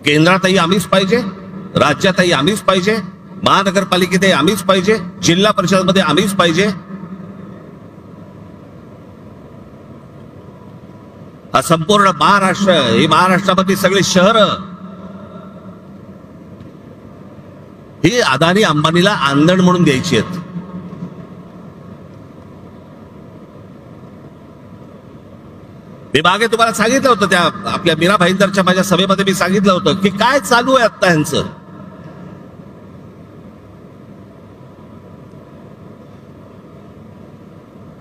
केंद्रातही आम्हीच पाहिजे, राज्यातही आम्हीच पाहिजे, महानगरपालिकेतही आम्हीच पाहिजे, जिल्हा परिषदमध्ये आम्हीच पाहिजे. हा संपूर्ण महाराष्ट्र, ही महाराष्ट्रामधली सगळी शहरं ही अदानी अंबानीला आंदण म्हणून द्यायची आहेत. मी मागे तुम्हाला सांगितलं होतं, त्या आपल्या मीरा भाईंदरच्या माझ्या सभेमध्ये मी सांगितलं होतं की काय चालू आहे आता यांचं.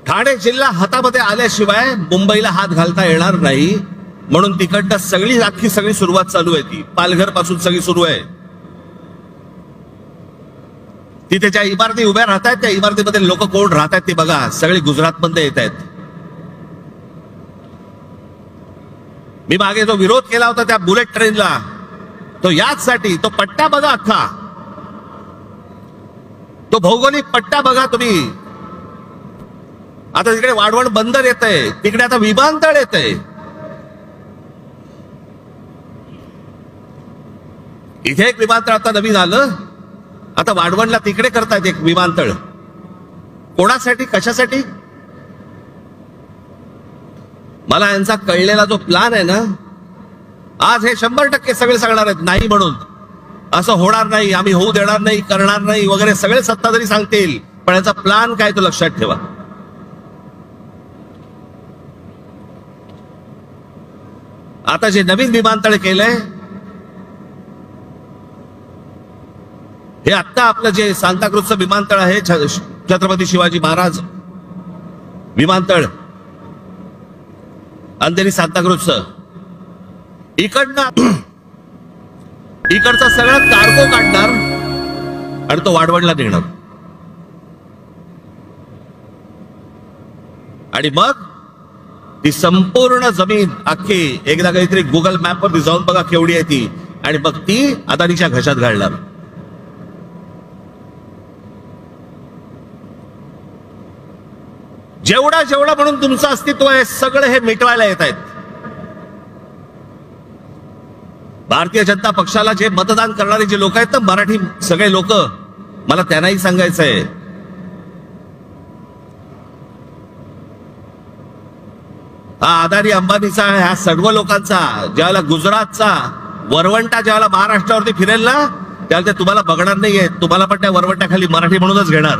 ठाणे जिल्हा हातामध्ये आल्याशिवाय मुंबईला हात घालता येणार नाही, म्हणून तिकडनं सगळी सुरुवात चालू आहे. ती पालघर पासून सगळी सुरू आहे. तिथे ज्या इमारती उभ्या राहत आहेत त्या इमारतीमध्ये लोक कोण राहत आहेत ते बघा, सगळे गुजरातमध्ये येत आहेत. मी मागे जो विरोध केला होता त्या बुलेट ट्रेनला, तो याचसाठी, तो पट्टा बघा, अख्खा तो भौगोलिक पट्टा बघा तुम्ही. आता तिकडे वाढवण बंदर येत आहे, तिकडे आता विमानतळ येत आहे. इथे एक विमानतळ आता नवीन आलं, आता वाढवणला तिकडे करतायत एक विमानतळ. कोणासाठी, कशासाठी? मला यांचा कळलेला जो प्लान आहे ना, आज हे 100% सगळे सांगणार आहेत नाही म्हणून, असं होणार नाही, आम्ही होऊ देणार नाही, करणार नाही वगैरे सगळे सत्ताधारी सांगतील, पण याचा प्लान काय तो लक्षात ठेवा. आता जे नवीन विमानतळ केलंय, हे आत्ता आपलं जे सांताक्रूजचं विमानतळ आहे, छत्रपती शिवाजी महाराज विमानतळ, अंधेरी सांताक्रूजचं, इकडचा सगळा कार्गो काढणार आणि तो वाढवणला नेणार. आणि मग ती संपूर्ण जमीन अख्खी एकदा काहीतरी गुगल मॅप वर जाऊन बघा केवढी आहे ती, आणि मग ती अदानीच्या घशात घालणार. जेवढा जेवढा म्हणून तुमचं अस्तित्व आहे सगळं हे मिटवायला येत आहेत. भारतीय जनता पक्षाला जे मतदान करणारे जे लोक आहेत ना, मराठी सगळे लोक, मला त्यांनाही सांगायचं आहे, हा अदानी अंबानीचा, ह्या सर्व लोकांचा, ज्यावेळेला गुजरातचा वरवंटा ज्यावेळेला महाराष्ट्रावरती फिरेल ना, त्यावेळेला ते तुम्हाला बघणार नाहीये, तुम्हाला पण त्या वरवंटाखाली मराठी म्हणूनच घेणार.